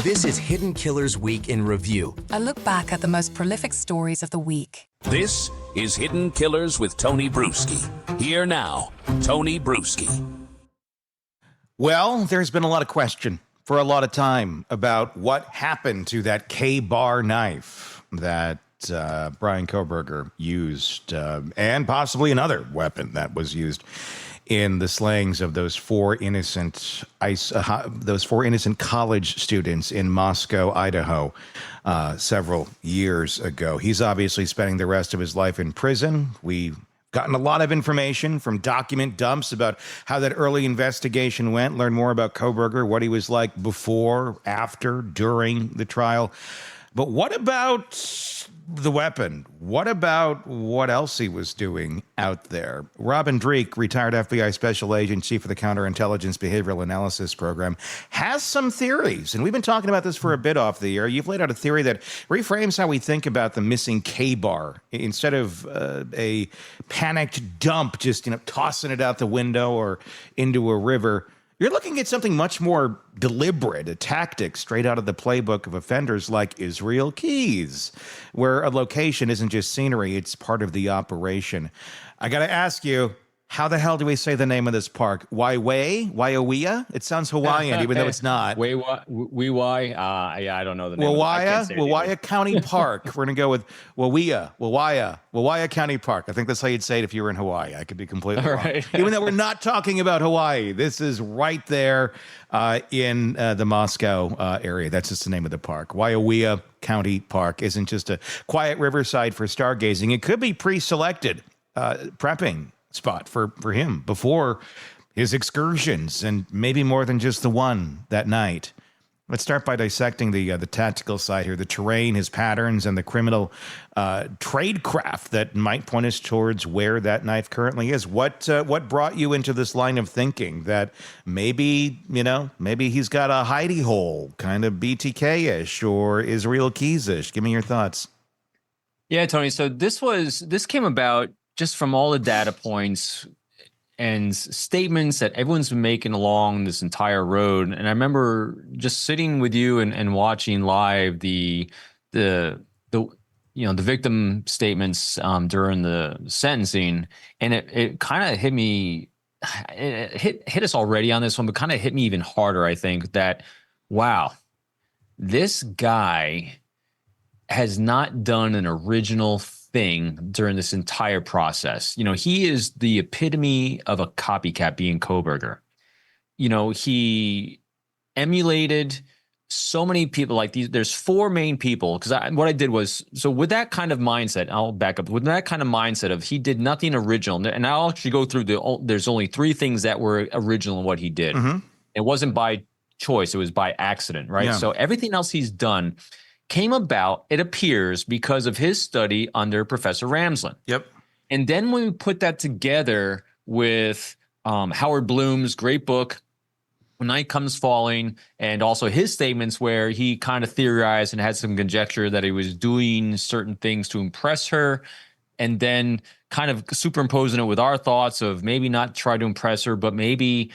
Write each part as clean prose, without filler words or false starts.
This is Hidden Killers Week in Review. A look back at the most prolific stories of the week. This is Hidden Killers with Tony Brueski. Here now, Tony Brueski. Well, there's been a lot of question for a lot of time about what happened to that K-bar knife that Bryan Kohberger used, and possibly another weapon that was used in the slayings of those four innocent college students in Moscow, Idaho, several years ago. He's obviously spending the rest of his life in prison. We've gotten a lot of information from document dumps about how that early investigation went, learn more about Kohberger, what he was like before, after, during the trial. But what about the weapon? What about what else he was doing out there? Robin Dreeke, retired FBI special agent, chief of the Counterintelligence Behavioral Analysis Program, has some theories. And we've been talking about this for a bit off the air. You've laid out a theory that reframes how we think about the missing K-bar. Instead of a panicked dump, just tossing it out the window or into a river, you're looking at something much more deliberate, a tactic straight out of the playbook of offenders like Israel Keys, where a location isn't just scenery, it's part of the operation. I got to ask you, how the hell do we say the name of this park? Waiawea? It sounds Hawaiian, even though it's not. Yeah, I don't know the name. Waiawea County Park. We're going to go with Waiawea County Park. I think that's how you'd say it if you were in Hawaii. I could be completely wrong. Right. Even though we're not talking about Hawaii, this is right there in the Moscow area. That's just the name of the park. Waiawea County Park isn't just a quiet riverside for stargazing. It could be pre-selected prepping spot for him before his excursions, and maybe more than just the one that night. Let's start by dissecting the tactical side here, the terrain, his patterns, and the criminal tradecraft that might point us towards where that knife currently is. What brought you into this line of thinking that maybe he's got a hidey hole, kind of BTK-ish or Israel Keys-ish? Give me your thoughts. Yeah, Tony. So this came about just from all the data points and statements that everyone's been making along this entire road. And I remember just sitting with you and watching live the victim statements during the sentencing, and it kind of hit me. It hit us already on this one, but kind of hit me even harder. I think that, wow, this guy has not done an original thing during this entire process. He is the epitome of a copycat, being Kohberger. He emulated so many people like these. There's four main people, because what I did was, so with that kind of mindset, I'll back up, with that kind of mindset of he did nothing original, and I'll actually go through there's only three things that were original in what he did. Mm-hmm. It wasn't by choice, it was by accident, right? Yeah. So everything else he's done came about, it appears, because of his study under Professor Ramsland. Yep. And then when we put that together with Howard Bloom's great book, When Night Comes Falling, and also his statements where he kind of theorized and had some conjecture that he was doing certain things to impress her, and then kind of superimposing it with our thoughts of maybe not try to impress her, but maybe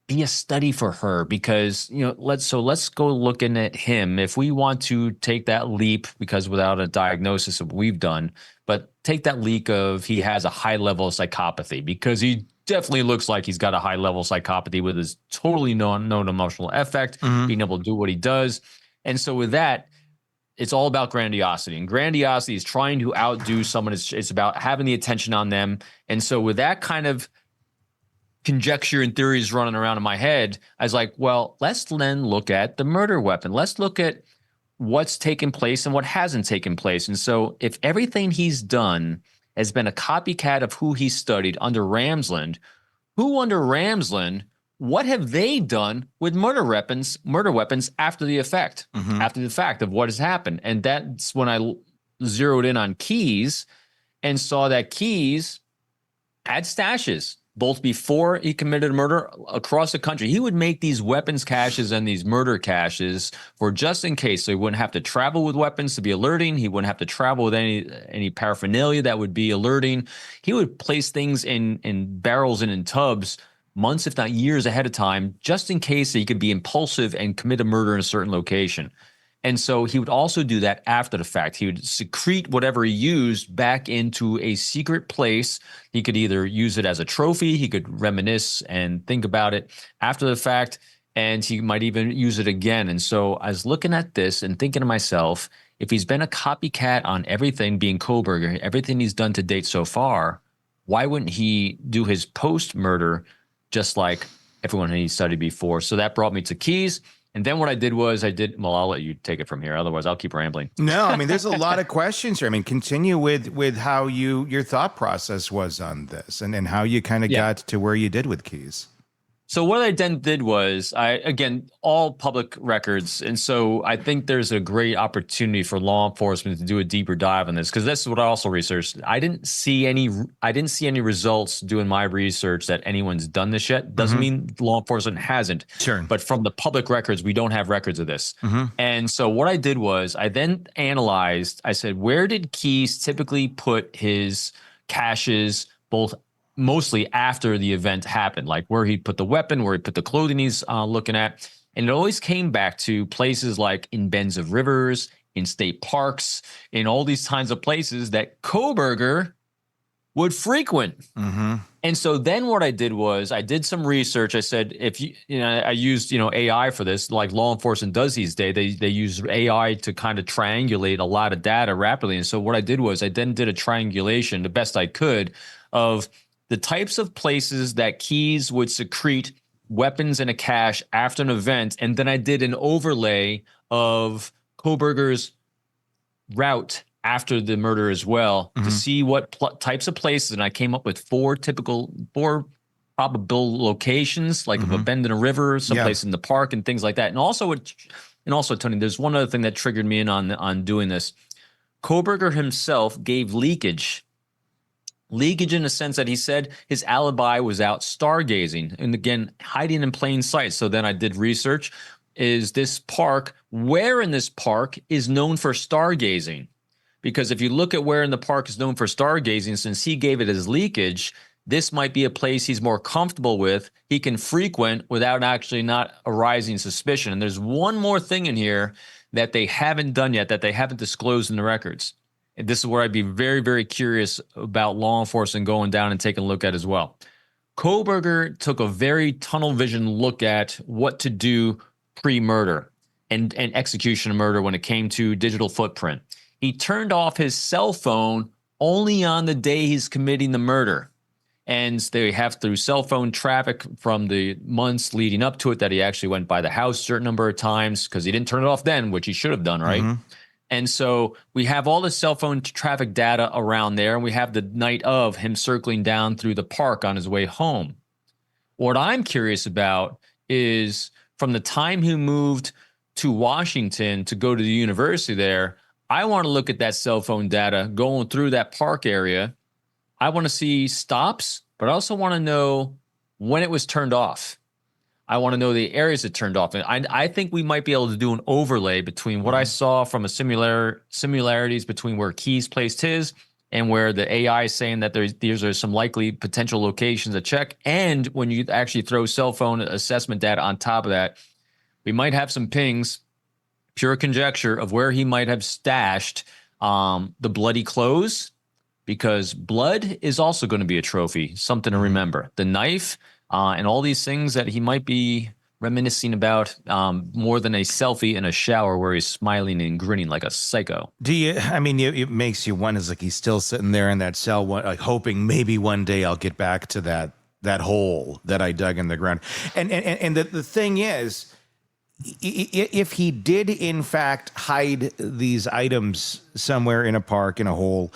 be a study for her, because let's go looking at him. If we want to take that leap, because without a diagnosis of what we've done, but take that leap of he has a high level of psychopathy, because he definitely looks like he's got a high level of psychopathy with his totally known emotional effect, being able to do what he does. And so with that, it's all about grandiosity, and grandiosity is trying to outdo someone. It's about having the attention on them. And so with that kind of conjecture and theories running around in my head, I was like, well, let's then look at the murder weapon. Let's look at what's taken place and what hasn't taken place. And so if everything he's done has been a copycat of who he studied under Ramsland, what have they done with murder weapons after the fact of what has happened? And that's when I zeroed in on Keys and saw that Keys had stashes both before he committed a murder across the country. He would make these weapons caches and these murder caches for just in case. So he wouldn't have to travel with weapons to be alerting. He wouldn't have to travel with any paraphernalia that would be alerting. He would place things in barrels and in tubs months, if not years ahead of time, just in case he could be impulsive and commit a murder in a certain location. And so he would also do that after the fact. He would secrete whatever he used back into a secret place. He could either use it as a trophy, he could reminisce and think about it after the fact, and he might even use it again. And so I was looking at this and thinking to myself, if he's been a copycat on everything, being Kohberger, everything he's done to date so far, why wouldn't he do his post-murder just like everyone he studied before? So that brought me to keys. And then what I did was well, I'll let you take it from here. Otherwise, I'll keep rambling. No, I mean, there's a lot of questions here. I mean, continue with how your thought process was on this and how you kind of got to where you did with keys. So what I then did was, again, all public records. And so I think there's a great opportunity for law enforcement to do a deeper dive on this, because this is what I also researched. I didn't see any results doing my research that anyone's done this yet. Doesn't mean law enforcement hasn't. Sure. But from the public records, we don't have records of this. And so what I did was I then analyzed, I said, where did Keys typically put his caches, both mostly after the event happened, like where he put the weapon, where he put the clothing he's looking at. And it always came back to places like in bends of rivers, in state parks, in all these kinds of places that Kohberger would frequent. And so then what I did was I did some research. I said, I used, AI for this, like law enforcement does these days. They use AI to kind of triangulate a lot of data rapidly. And so what I did was I then did a triangulation, the best I could, of the types of places that Keys would secrete weapons in a cache after an event. And then I did an overlay of Kohberger's route after the murder as well to see what types of places. And I came up with four probable locations, like of a bend in a river, someplace in the park and things like that. And also, Tony, there's one other thing that triggered me in on doing this. Kohberger himself gave leakage in the sense that he said his alibi was out stargazing, and again, hiding in plain sight. So then I did research. Is this park, where in this park is known for stargazing? Because if you look at where in the park is known for stargazing, since he gave it as leakage, this might be a place he's more comfortable with, he can frequent without actually not arising suspicion. And there's one more thing in here that they haven't done yet, that they haven't disclosed in the records. And this is where I'd be very, very curious about law enforcement going down and taking a look at as well. Kohberger took a very tunnel vision look at what to do pre-murder and execution of murder when it came to digital footprint. He turned off his cell phone only on the day he's committing the murder. And they have through cell phone traffic from the months leading up to it that he actually went by the house a certain number of times because he didn't turn it off then, which he should have done, right? And so we have all the cell phone traffic data around there, and we have the night of him circling down through the park on his way home. What I'm curious about is from the time he moved to Washington to go to the university there, I want to look at that cell phone data going through that park area. I want to see stops, but I also want to know when it was turned off. I want to know the areas it turned off. And I think we might be able to do an overlay between what I saw from a similarities between where Keys placed his and where the AI is saying that these are some likely potential locations to check. And when you actually throw cell phone assessment data on top of that, we might have some pings, pure conjecture of where he might have stashed the bloody clothes, because blood is also going to be a trophy, something to remember. The knife, and all these things that he might be reminiscing about more than a selfie in a shower where he's smiling and grinning like a psycho. It makes you wonder, like he's still sitting there in that cell, like hoping maybe one day I'll get back to that hole that I dug in the ground. And the thing is, if he did in fact hide these items somewhere in a park, in a hole,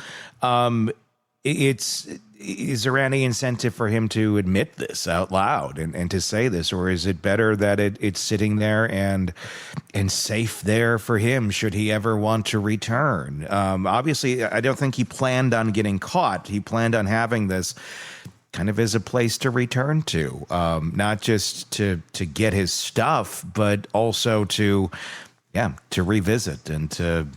is there any incentive for him to admit this out loud and to say this, or is it better that it's sitting there and safe there for him should he ever want to return? Obviously, I don't think he planned on getting caught. He planned on having this kind of as a place to return to, not just to get his stuff, but also to revisit and to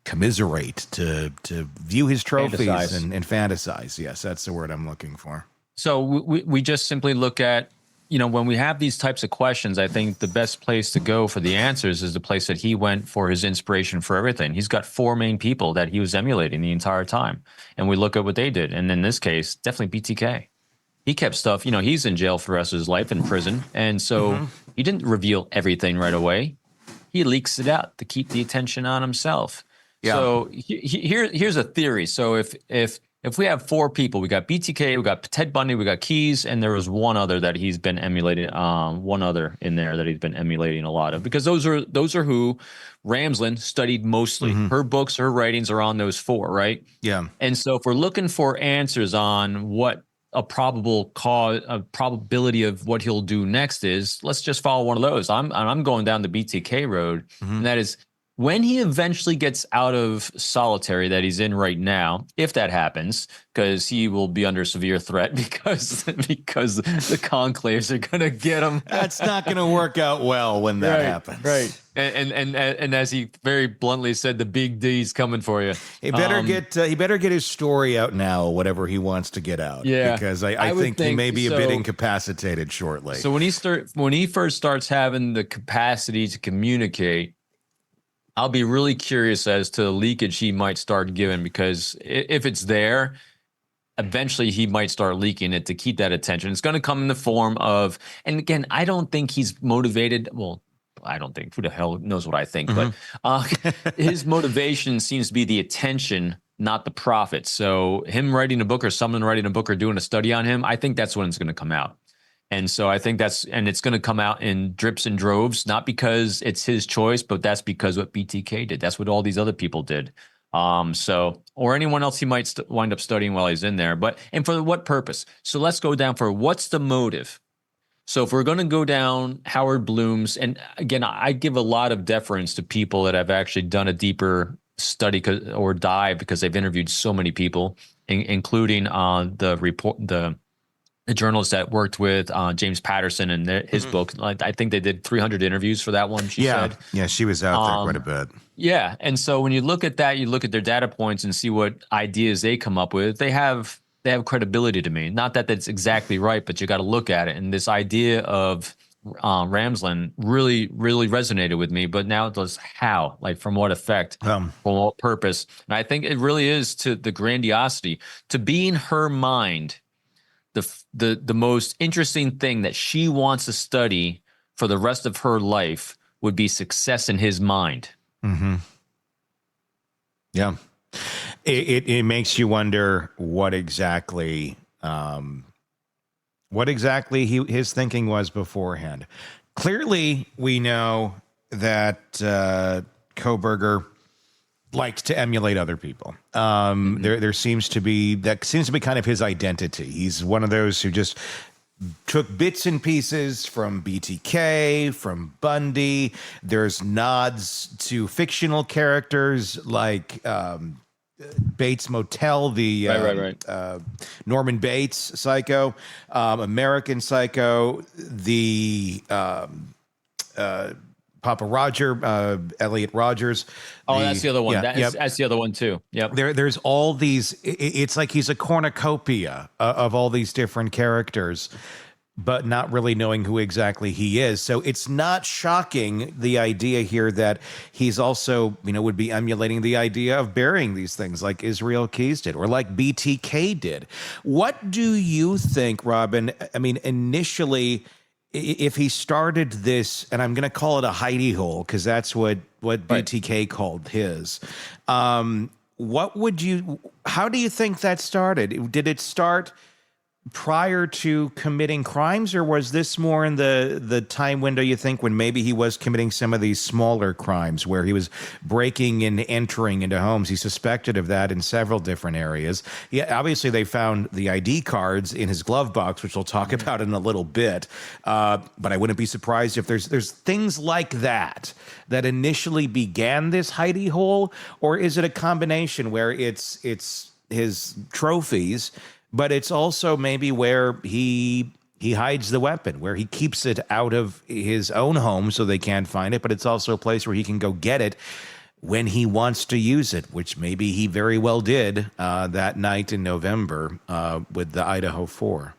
commiserate, to view his trophies and fantasize. Yes, that's the word I'm looking for. So we just simply look at, when we have these types of questions, I think the best place to go for the answers is the place that he went for his inspiration for everything. He's got four main people that he was emulating the entire time. And we look at what they did. And in this case, definitely BTK. He kept stuff, he's in jail for the rest of his life, in prison. And so he didn't reveal everything right away. He leaks it out to keep the attention on himself. Yeah. So here's a theory. So if we have four people, we got BTK, we got Ted Bundy, we got Keys, and there was one other that he's been emulating. One other in there that he's been emulating a lot of, because those are who Ramsland studied mostly. Her books, her writings are on those four, right? Yeah. And so if we're looking for answers on what a probability of what he'll do next is, let's just follow one of those. I'm going down the BTK road, and that is, when he eventually gets out of solitary that he's in right now, if that happens, because he will be under severe threat because the conclaves are going to get him. That's not going to work out well when that happens. Right. And as he very bluntly said, the big D's coming for you. He better get his story out now, whatever he wants to get out. Yeah. Because I think he may be a bit incapacitated shortly. So when he first starts having the capacity to communicate, I'll be really curious as to the leakage he might start giving, because if it's there, eventually he might start leaking it to keep that attention. It's going to come in the form of, and again, I don't think he's motivated. Well, I don't think, who the hell knows what I think, but his motivation seems to be the attention, not the profit. So him writing a book, or someone writing a book, or doing a study on him, I think that's when it's going to come out. And so I think it's going to come out in drips and droves, not because it's his choice, but that's because what BTK did. That's what all these other people did. Or anyone else he might wind up studying while he's in there. And for what purpose? So let's go down for what's the motive. So if we're going to go down Howard Bloom's, and again, I give a lot of deference to people that have actually done a deeper study or dive, because they've interviewed so many people, including the journalist that worked with James Patterson and his book. I think they did 300 interviews for that one, she said. Yeah, she was out there quite a bit. Yeah, and so when you look at that, you look at their data points and see what ideas they come up with, they have credibility to me. Not that that's exactly right, but you got to look at it. And this idea of Ramsland really, really resonated with me. But now it does how? Like, from what effect? For what purpose? And I think it really is to the grandiosity, to be in her mind. The most interesting thing that she wants to study for the rest of her life would be success in his mind. Yeah. It makes you wonder what exactly his thinking was beforehand. Clearly, we know that Kohberger liked to emulate other people. There seems to be kind of his identity. He's one of those who just took bits and pieces from BTK, from Bundy. There's nods to fictional characters like Bates Motel, the Norman Bates Psycho, American Psycho, the Papa Roger, Elliot Rogers. That's the other one. That's the other one too. Yep. There's all these. It's like he's a cornucopia of all these different characters, but not really knowing who exactly he is. So it's not shocking, the idea here that he's also, would be emulating the idea of burying these things like Israel Keys did, or like BTK did. What do you think, Robin? I mean, initially, if he started this, and I'm going to call it a hidey hole, because that's what BTK called his. How do you think that started? Did it start prior to committing crimes, or was this more in the time window, you think, when maybe he was committing some of these smaller crimes where he was breaking and entering into homes? He suspected of that in several different areas. Yeah, obviously they found the ID cards in his glove box, which we'll talk about in a little bit. But I wouldn't be surprised if there's things like that initially began this hidey hole, or is it a combination where it's his trophies, but it's also maybe where he hides the weapon, where he keeps it out of his own home so they can't find it, but it's also a place where he can go get it when he wants to use it, which maybe he very well did that night in November with the Idaho 4.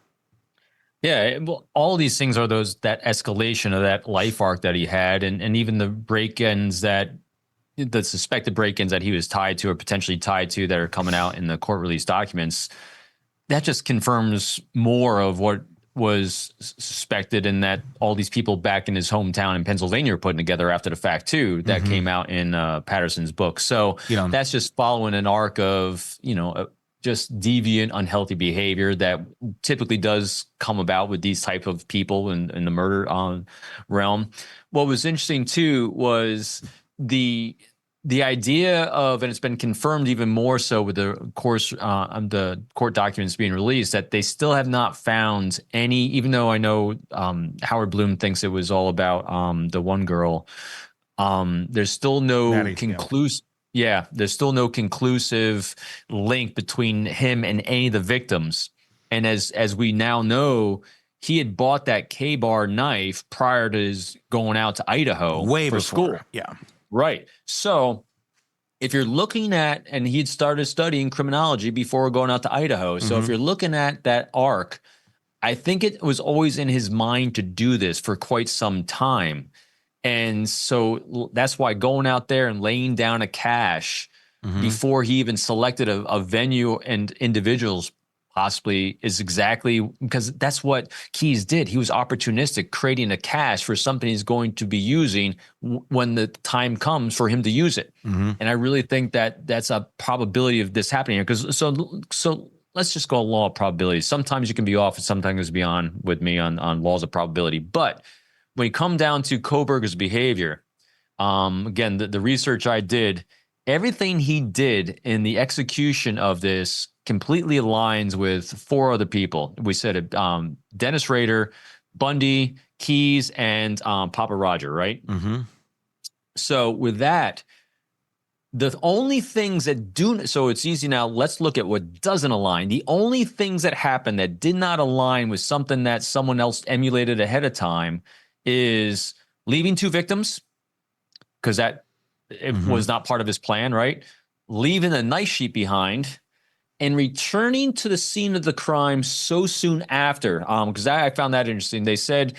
Yeah, well, all these things are that escalation of that life arc that he had, and even the break-ins the suspected break-ins that he was tied to or potentially tied to that are coming out in the court release documents. That just confirms more of what was suspected, and that all these people back in his hometown in Pennsylvania are putting together after the fact too. That came out in Patterson's book. So that's just following an arc of just deviant, unhealthy behavior that typically does come about with these type of people in the murder realm. What was interesting too was the idea of, and it's been confirmed even more so with the court documents being released, that they still have not found any, even though I know Howard Bloom thinks it was all about the one girl. There's still no conclusive. Yeah, there's still no conclusive link between him and any of the victims. And as we now know, he had bought that K-bar knife prior to his going out to Idaho for school. Yeah. Right. So if you're looking at, and he'd started studying criminology before going out to Idaho. So if you're looking at that arc, I think it was always in his mind to do this for quite some time. And so that's why going out there and laying down a cache before he even selected a venue and individuals possibly is exactly because that's what Keyes did. He was opportunistic, creating a cache for something he's going to be using when the time comes for him to use it. And I really think that that's a probability of this happening here. Because so let's just go law of probability. Sometimes you can be off and sometimes be on with me on laws of probability. But when you come down to Kohberger's behavior, again, the research I did, everything he did in the execution of this completely aligns with four other people. We said it, Dennis Rader, Bundy, Keyes, and Papa Roger, right? So with that, the only things that do, so it's easy now, let's look at what doesn't align. The only things that happened that did not align with something that someone else emulated ahead of time is leaving two victims, because that it was not part of his plan, right? Leaving a nice sheet behind and returning to the scene of the crime so soon after. Because I found that interesting. They said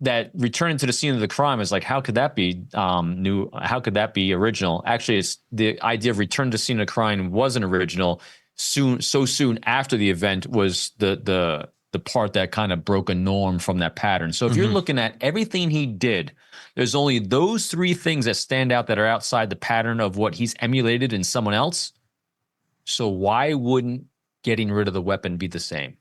that returning to the scene of the crime is like, how could that be new? How could that be original? Actually, it's the idea of return to the scene of the crime wasn't original. So soon after the event was the part that kind of broke a norm from that pattern. So if you're looking at everything he did, there's only those three things that stand out that are outside the pattern of what he's emulated in someone else. So why wouldn't getting rid of the weapon be the same?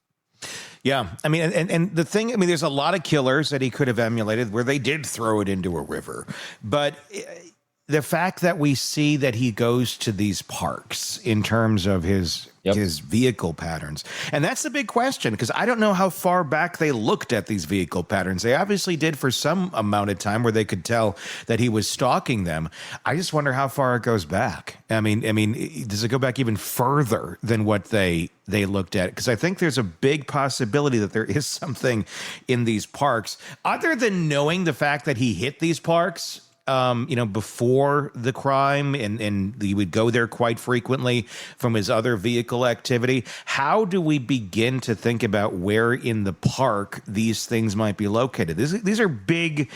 Yeah. I mean, and the thing, I mean, there's a lot of killers that he could have emulated where they did throw it into a river. But the fact that we see that he goes to these parks in terms of his vehicle patterns. And that's the big question, because I don't know how far back they looked at these vehicle patterns. They obviously did for some amount of time where they could tell that he was stalking them. I just wonder how far it goes back. I mean, does it go back even further than what they looked at? Because I think there's a big possibility that there is something in these parks, other than knowing the fact that he hit these parks before the crime, and he would go there quite frequently from his other vehicle activity. How do we begin to think about where in the park these things might be located? These are big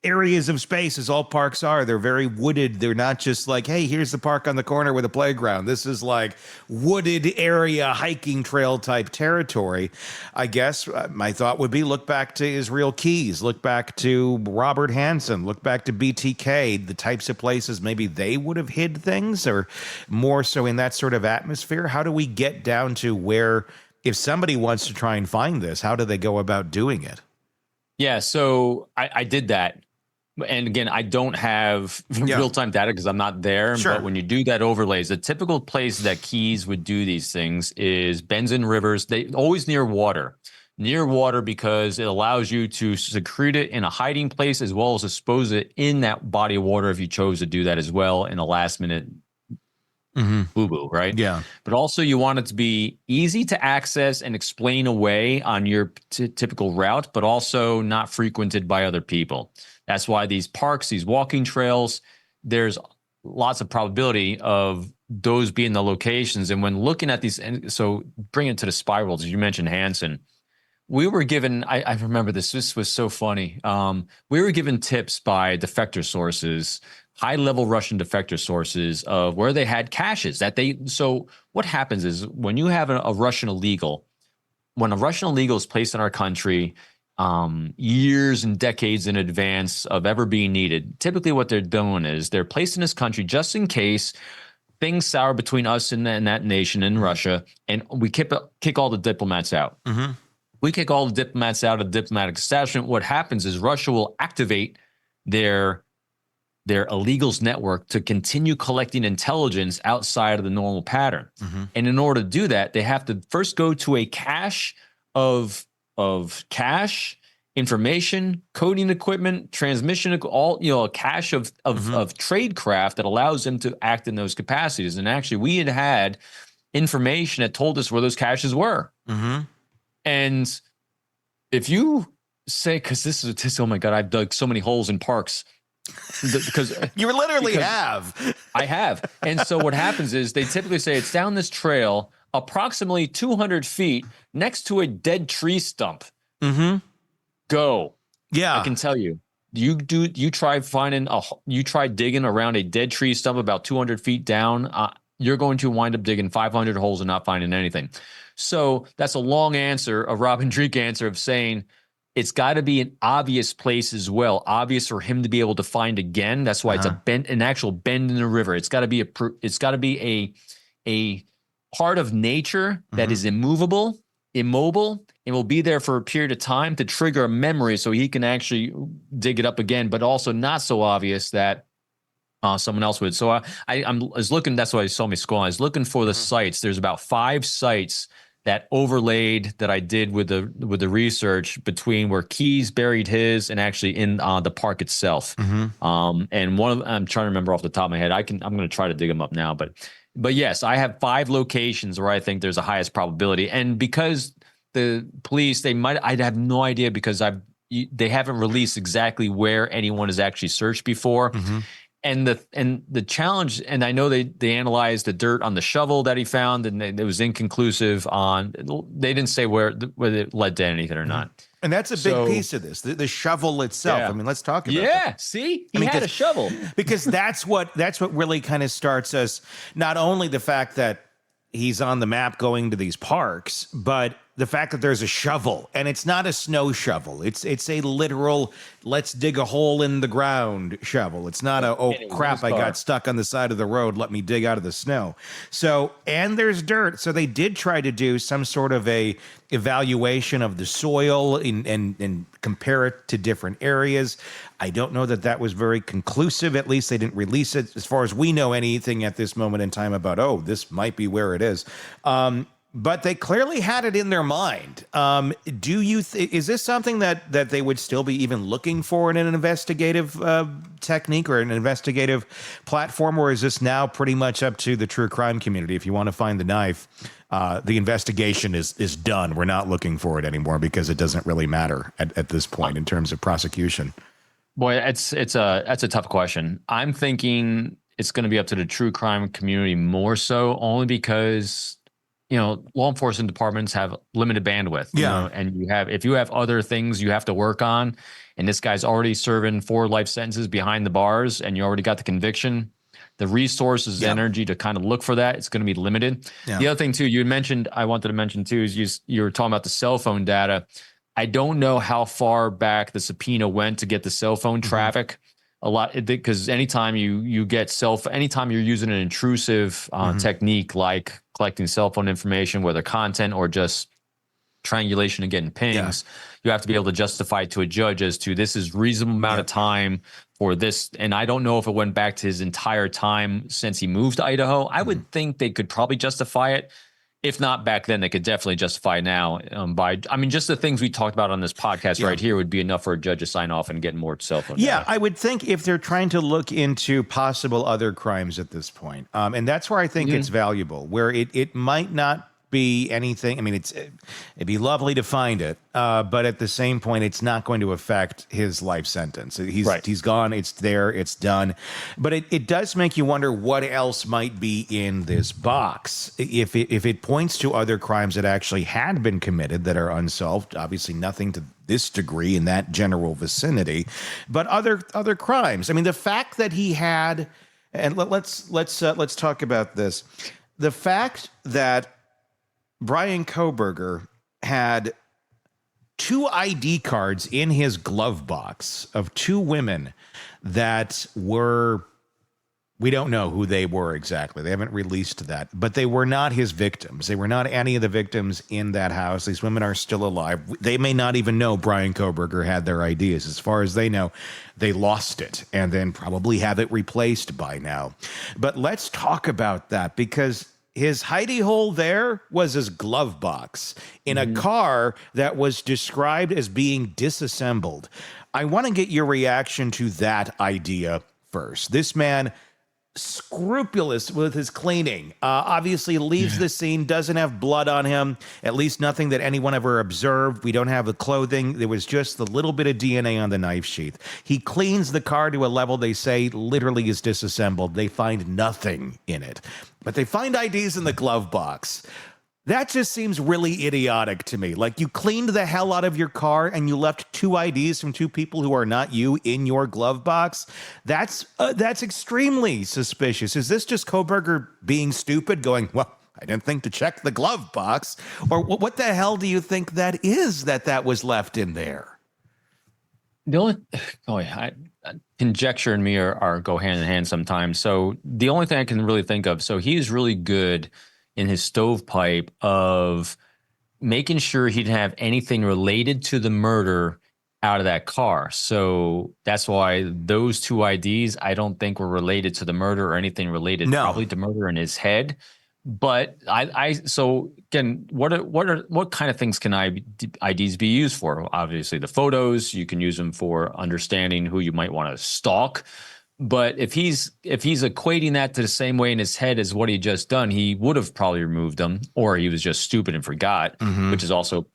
areas of space, as all parks are. They're very wooded. They're not just like, hey, here's the park on the corner with a playground. This is like wooded area, hiking trail type territory. I guess my thought would be look back to Israel Keyes, look back to Robert Hansen, look back to BTK, the types of places maybe they would have hid things, or more so in that sort of atmosphere. How do we get down to where, if somebody wants to try and find this, how do they go about doing it? Yeah, so I did that. And again, I don't have real-time data because I'm not there. Sure. But when you do that overlays, the typical place that Keyes would do these things is bends and rivers. They always near water because it allows you to secrete it in a hiding place as well as dispose it in that body of water if you chose to do that as well in a last-minute boo-boo, right? Yeah. But also you want it to be easy to access and explain away on your typical route, but also not frequented by other people. That's why these parks, these walking trails, there's lots of probability of those being the locations. And when looking at these, and so bring it to the spirals, as you mentioned Hansen, we were given, I remember this. This was so funny. We were given tips by defector sources, high-level Russian defector sources of where they had caches that they. So what happens is when you have a Russian illegal, when a Russian illegal is placed in our country, years and decades in advance of ever being needed, typically what they're doing is they're placed in this country just in case things sour between us and that nation in Russia, and we kick all the diplomats out. Mm-hmm. We kick all the diplomats out of the diplomatic establishment. What happens is Russia will activate their illegals network to continue collecting intelligence outside of the normal pattern. Mm-hmm. And in order to do that, they have to first go to a cache of cache, information, coding equipment, transmission, all, a cache of tradecraft that allows them to act in those capacities. And actually, we had information that told us where those caches were. Mm-hmm. And if you say, because oh my God, I've dug so many holes in parks. Because you literally have. I have. And so what happens is they typically say it's down this trail approximately 200 feet next to a dead tree stump. Mm-hmm. Go. Yeah. I can tell you. You try digging around a dead tree stump about 200 feet down. You're going to wind up digging 500 holes and not finding anything. So that's a long answer, a Robin Dreek answer of saying it's got to be an obvious place as well, obvious for him to be able to find again. That's why it's an actual bend in the river. It's got to be a part of nature that is immobile, and will be there for a period of time to trigger a memory so he can actually dig it up again, but also not so obvious that someone else would. So I was looking, that's why you saw me scrolling. I was looking for the sites. There's about 5 sites that overlaid that I did with the research between where Keys buried his and actually in the park itself. Mm-hmm. And one of I'm trying to remember off the top of my head. I'm going to try to dig them up now, but yes, I have 5 locations where I think there's the highest probability. And because the police, I'd have no idea because they haven't released exactly where anyone has actually searched before. Mm-hmm. And the challenge, and I know they analyzed the dirt on the shovel that he found, and it was inconclusive on. They didn't say whether it led to anything or not. And that's a big piece of this, the shovel itself. Yeah. I mean, let's talk about that. See, he had a shovel because that's what really kind of starts us. Not only the fact that he's on the map going to these parks, but the fact that there's a shovel, and it's not a snow shovel. It's a literal, let's dig a hole in the ground shovel. It's not crap, I got stuck on the side of the road, let me dig out of the snow. So, and there's dirt. So they did try to do some sort of a evaluation of the soil and compare it to different areas. I don't know that was very conclusive. At least they didn't release it, as far as we know, anything at this moment in time about, this might be where it is. But they clearly had it in their mind. Is this something that they would still be even looking for in an investigative technique or an investigative platform, or is this now pretty much up to the true crime community? If you want to find the knife, the investigation is done. We're not looking for it anymore because it doesn't really matter at this point in terms of prosecution. Boy, that's a tough question. I'm thinking it's going to be up to the true crime community more so, only because law enforcement departments have limited bandwidth. And if you have other things you have to work on, and this guy's already serving 4 life sentences behind the bars, and you already got the conviction, the resources, energy to kind of look for that, it's going to be limited. Yeah. The other thing too, I wanted to mention too, is you were talking about the cell phone data. I don't know how far back the subpoena went to get the cell phone traffic. A lot, because anytime you get anytime you're using an intrusive technique like collecting cell phone information, whether content or just triangulation and getting pings, you have to be able to justify to a judge as to this is reasonable amount of time for this. And I don't know if it went back to his entire time since he moved to Idaho. I would think they could probably justify it. If not back then, they could definitely justify now just the things we talked about on this podcast right here would be enough for a judge to sign off and get more cell phone data. I would think if they're trying to look into possible other crimes at this point, and that's where I think it's valuable, where it might not be anything. I mean, it'd be lovely to find it, but at the same point, it's not going to affect his life sentence. He's gone. It's there. It's done. But it does make you wonder what else might be in this box. If it points to other crimes that actually had been committed that are unsolved, obviously nothing to this degree in that general vicinity, but other crimes. I mean, the fact that he had, and let's talk about this. The fact that Bryan Kohberger had 2 ID cards in his glove box of 2 women that were, we don't know who they were exactly. They haven't released that, but they were not his victims. They were not any of the victims in that house. These women are still alive. They may not even know Bryan Kohberger had their IDs. As far as they know, they lost it and then probably have it replaced by now. But let's talk about that, because his hidey hole there was his glove box in a car that was described as being disassembled. I want to get your reaction to that idea first. This man, scrupulous with his cleaning, obviously leaves the scene, doesn't have blood on him, at least nothing that anyone ever observed. We don't have the clothing. There was just the little bit of DNA on the knife sheath. He cleans the car to a level they say literally is disassembled. They find nothing in it, but they find IDs in the glove box. That just seems really idiotic to me. Like, you cleaned the hell out of your car and you left 2 IDs from 2 people who are not you in your glove box. That's extremely suspicious. Is this just Kohberger being stupid, going, well, I didn't think to check the glove box? Or what the hell do you think that is that was left in there? The only, conjecture and me are go hand in hand sometimes. So the only thing I can really think of, so he's really good in his stovepipe of making sure he didn't have anything related to the murder out of that car. So that's why those 2 IDs, I don't think were related to the murder or anything related probably to murder in his head. But so again, what kind of things can IDs be used for? Obviously the photos, you can use them for understanding who you might want to stalk. But if he's equating that to the same way in his head as what he just done, he would have probably removed them, or he was just stupid and forgot, which is also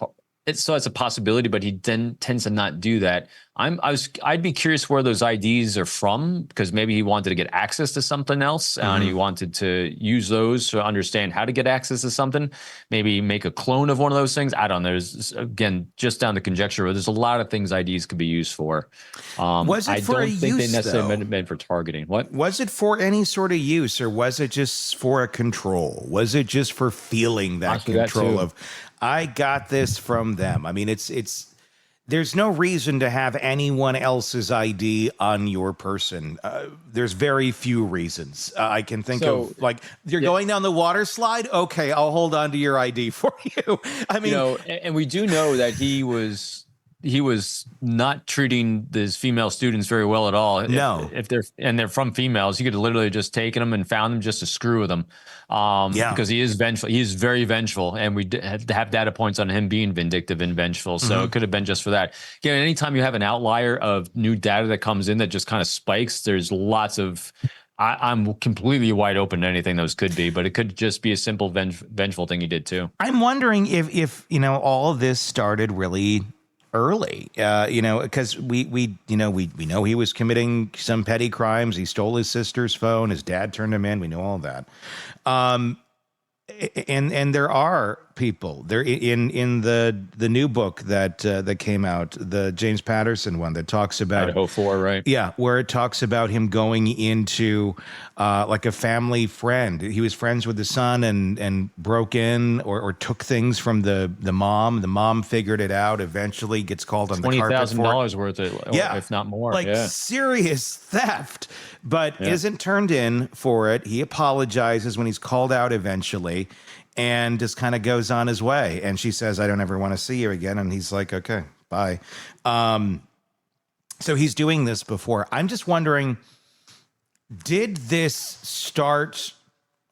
it's a possibility. But he then tends to not do that. I'd be curious where those IDs are from, because maybe he wanted to get access to something else and he wanted to use those to understand how to get access to something. Maybe make a clone of one of those things. I don't know. There's, again, just down to conjecture. There's a lot of things IDs could be used for. Was it for a use, they necessarily meant for targeting. What was it for? Any sort of use, or was it just for a control? Was it just for feeling that control of, I got this from them? I mean, it's. There's no reason to have anyone else's ID on your person. There's very few reasons I can think of. Like, you're going down the water slide? Okay, I'll hold on to your ID for you. I mean, and we do know that he was not treating his female students very well at all. No. If they're from females, he could have literally just taken them and found them just to screw with them. Because he is vengeful. He is very vengeful, and we have data points on him being vindictive and vengeful. So it could have been just for that. Again, anytime you have an outlier of new data that comes in that just kind of spikes, there's lots of. I'm completely wide open to anything those could be, but it could just be a simple vengeful thing he did too. I'm wondering if all of this started really early, because we know he was committing some petty crimes. He stole his sister's phone. His dad turned him in. We know all that. And there are people there in the new book that came out, the James Patterson one that talks about Idaho 4, right? Yeah, where it talks about him going into like a family friend. He was friends with the son and broke in or took things from the mom. The mom figured it out. Eventually, gets called on the carpet for $20,000 worth of, if not more. Like serious theft, but isn't turned in for it. He apologizes when he's called out eventually, and just kind of goes on his way. And she says, I don't ever want to see you again. And he's like, okay, bye. So he's doing this before. I'm just wondering, did this start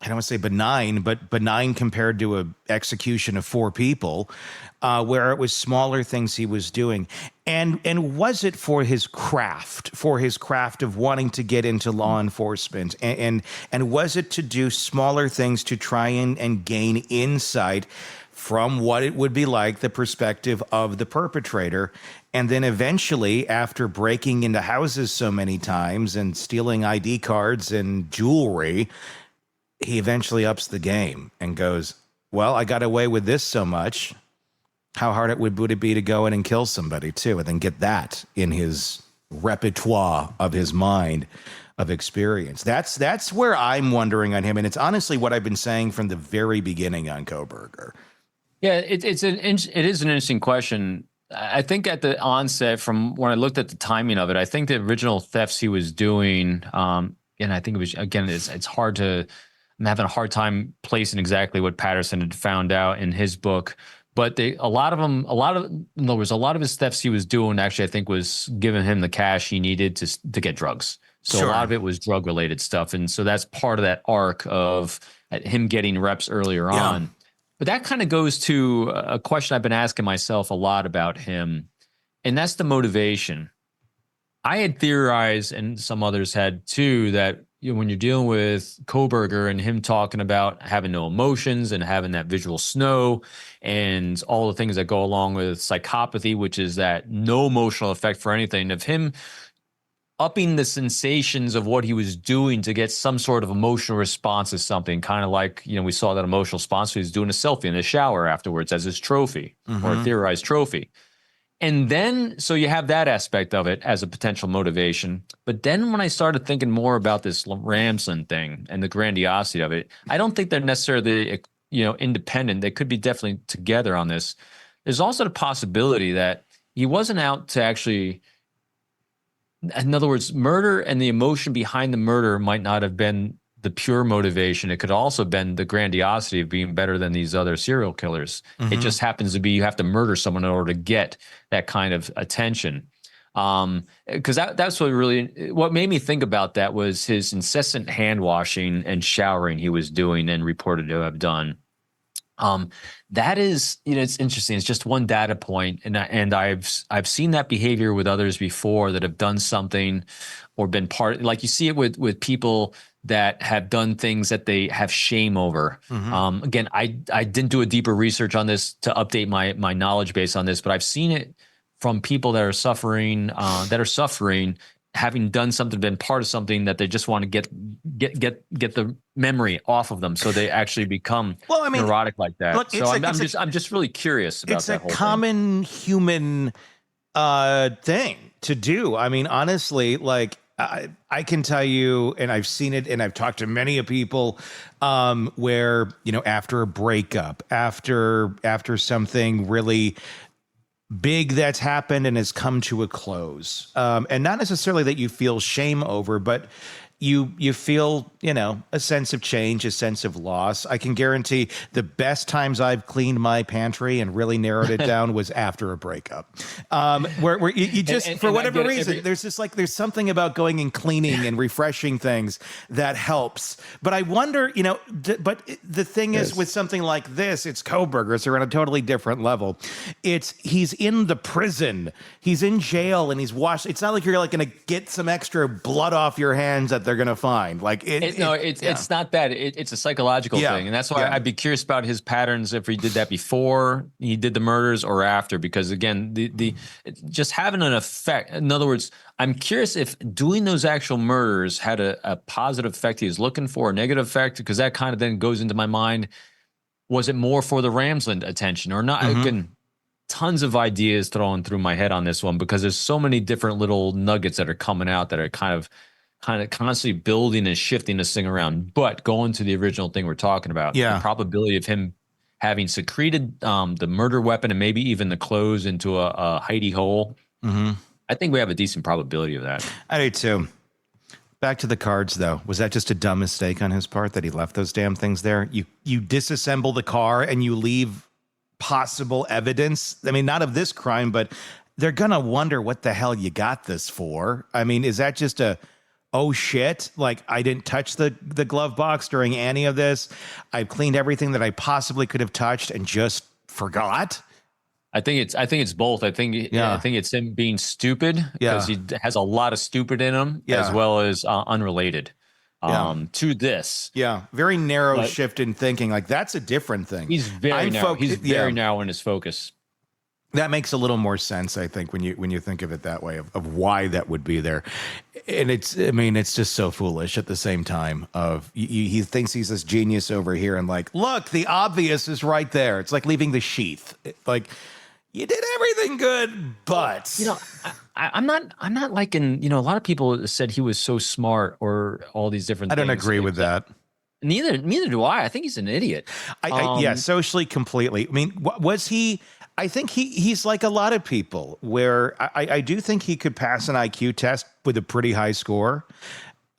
I don't want to say benign, but benign compared to a execution of 4 people, where it was smaller things he was doing. And was it for his craft of wanting to get into law enforcement? And was it to do smaller things to try and gain insight from what it would be like, the perspective of the perpetrator? And then eventually, after breaking into houses so many times and stealing ID cards and jewelry, he eventually ups the game and goes, well, I got away with this so much. How hard would it be to go in and kill somebody too, and then get that in his repertoire of his mind of experience? That's where I'm wondering on him. And it's honestly what I've been saying from the very beginning on Kohberger. Yeah, it is an interesting question. I think at the onset, from when I looked at the timing of it, I think the original thefts he was doing, and I think it was, again, it's hard to, I'm having a hard time placing exactly what Patterson had found out in his book. But in other words, a lot of his thefts he was doing actually, I think, was giving him the cash he needed to get drugs. So Sure. A lot of it was drug related stuff. And so that's part of that arc of him getting reps earlier on. But that kind of goes to a question I've been asking myself a lot about him, and that's the motivation. I had theorized, and some others had too, that when you're dealing with Kohberger and him talking about having no emotions and having that visual snow and all the things that go along with psychopathy, which is that no emotional effect for anything, of him upping the sensations of what he was doing to get some sort of emotional response to something, kind of like, we saw that emotional response. He was doing a selfie in the shower afterwards as his trophy or a theorized trophy. And then, so you have that aspect of it as a potential motivation. But then when I started thinking more about this Ramsland thing and the grandiosity of it, I don't think they're necessarily, independent. They could be definitely together on this. There's also the possibility that he wasn't out to actually, in other words, murder and the emotion behind the murder might not have been the pure motivation. It could also have been the grandiosity of being better than these other serial killers. It just happens to be you have to murder someone in order to get that kind of attention. Because that's what made me think about that was his incessant hand washing and showering he was doing and reported to have done. That is, it's interesting. It's just one data point, and I've seen that behavior with others before that have done something or been part. Like you see it with people that have done things that they have shame over. Again, I didn't do a deeper research on this to update my knowledge base on this, but I've seen it from people that are suffering, having done something, been part of something that they just want to get the memory off of them, so they actually become neurotic like that. Look, so I'm just really curious about that whole thing. It's a common human thing to do. I mean, honestly, like I can tell you, and I've seen it, and I've talked to many people where after a breakup, after something really big that's happened and has come to a close, and not necessarily that you feel shame over, but you feel, a sense of change, a sense of loss. I can guarantee the best times I've cleaned my pantry and really narrowed it down was after a breakup. Where you just, for whatever reason, there's just like, there's something about going and cleaning and refreshing things that helps. But I wonder, but the thing is with something like this, it's Kohberger, so we're on a totally different level. He's in the prison, he's in jail, and he's washed. It's not like you're like going to get some extra blood off your hands that they're going to find. Like it's not that. It's a psychological thing, and that's why I'd be curious about his patterns, if he did that before he did the murders or after. Because again, the just having an effect. In other words, I'm curious if doing those actual murders had a positive effect he was looking for, a negative effect, because that kind of then goes into my mind. Was it more for the Ramsland attention or not? Again, tons of ideas thrown through my head on this one, because there's so many different little nuggets that are coming out that are kind of constantly building and shifting this thing around. But going to the original thing we're talking about, the probability of him having secreted the murder weapon and maybe even the clothes into a hidey hole, I think we have a decent probability of that. I do too. Back to the cards, though. Was that just a dumb mistake on his part that he left those damn things there? You disassemble the car and you leave possible evidence. I mean, not of this crime, but they're going to wonder what the hell you got this for. I mean, is that just a oh shit, like I didn't touch the glove box during any of this. I've cleaned everything that I possibly could have touched and just forgot. I think it's both. I think it's him being stupid because he has a lot of stupid in him, as well as unrelated to this. Yeah, very narrow shift in thinking. Like that's a different thing. He's very narrow. He's very narrow in his focus. That makes a little more sense, I think, when you think of it that way, of why that would be there. And it's just so foolish at the same time. He thinks he's this genius over here, and like, look, the obvious is right there. It's like leaving the sheath. Like, you did everything good, but I'm not liking. A lot of people said he was so smart or all these different. I don't things. agree with that. Neither do I. I think he's an idiot. Yeah, socially, completely. I mean, was he? I think he's like a lot of people where I do think he could pass an IQ test with a pretty high score.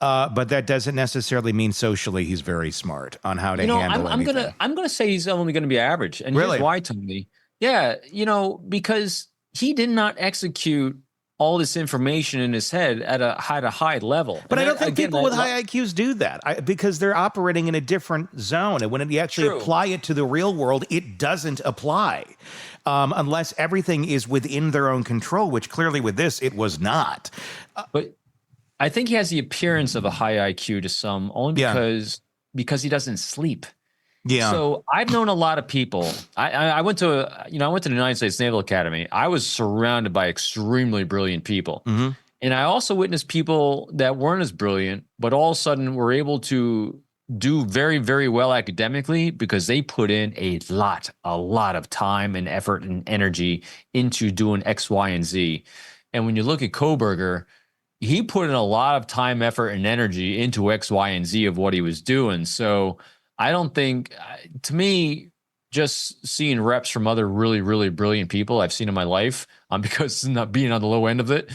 But that doesn't necessarily mean socially he's very smart on how to handle anything. I'm gonna say he's only gonna be average. And really? Here's why, Tony. Yeah, because he did not execute all this information in his head at a high level. But I don't think people with high IQs do that because they're operating in a different zone. And when you actually apply it to the real world, it doesn't apply unless everything is within their own control, which clearly with this, it was not. But I think he has the appearance of a high IQ to some only because he doesn't sleep. Yeah. So I've known a lot of people. I went to the United States Naval Academy. I was surrounded by extremely brilliant people. Mm-hmm. And I also witnessed people that weren't as brilliant, but all of a sudden were able to do very, very well academically because they put in a lot of time and effort and energy into doing X, Y, and Z. And when you look at Kohberger, he put in a lot of time, effort, and energy into X, Y, and Z of what he was doing. So I don't think, to me, just seeing reps from other really, really brilliant people I've seen in my life, because not being on the low end of it,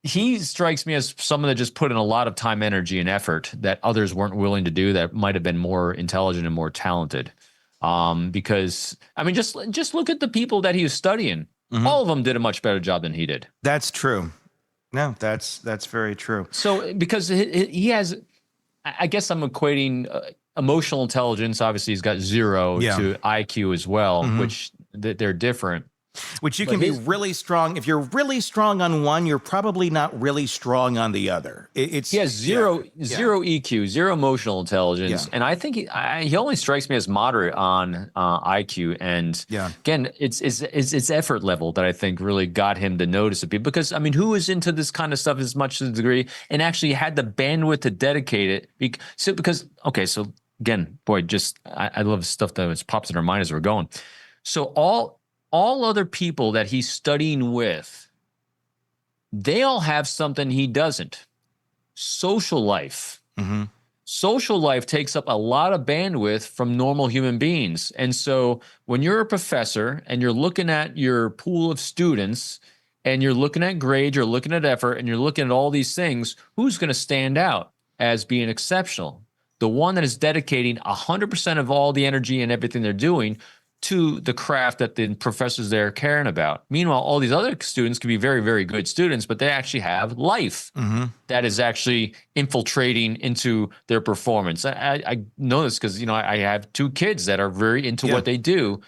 he strikes me as someone that just put in a lot of time, energy, and effort that others weren't willing to do that might have been more intelligent and more talented. Because, I mean, just look at the people that he was studying. Mm-hmm. All of them did a much better job than he did. That's true. No, that's very true. So because he has... I guess I'm equating emotional intelligence. Obviously, he's got 0 to IQ as well, which they're different. Which you can be really strong. If you're really strong on one, you're probably not really strong on the other. He has zero EQ, 0 emotional intelligence, and I think he only strikes me as moderate on IQ. And again, it's effort level that I think really got him to notice it. Because I mean, who is into this kind of stuff as much as a degree and actually had the bandwidth to dedicate it? So again, boy, I love stuff that pops in our mind as we're going. So all other people that he's studying with, they all have something he doesn't. Social life. Mm-hmm. Social life takes up a lot of bandwidth from normal human beings. And so when you're a professor and you're looking at your pool of students and you're looking at grades, you're looking at effort, and you're looking at all these things, who's going to stand out as being exceptional? The one that is dedicating 100% of all the energy and everything they're doing to the craft that the professors there are caring about. Meanwhile, all these other students can be very, very good students, but they actually have life that is actually infiltrating into their performance. I know this because, I have 2 kids that are very into what they do,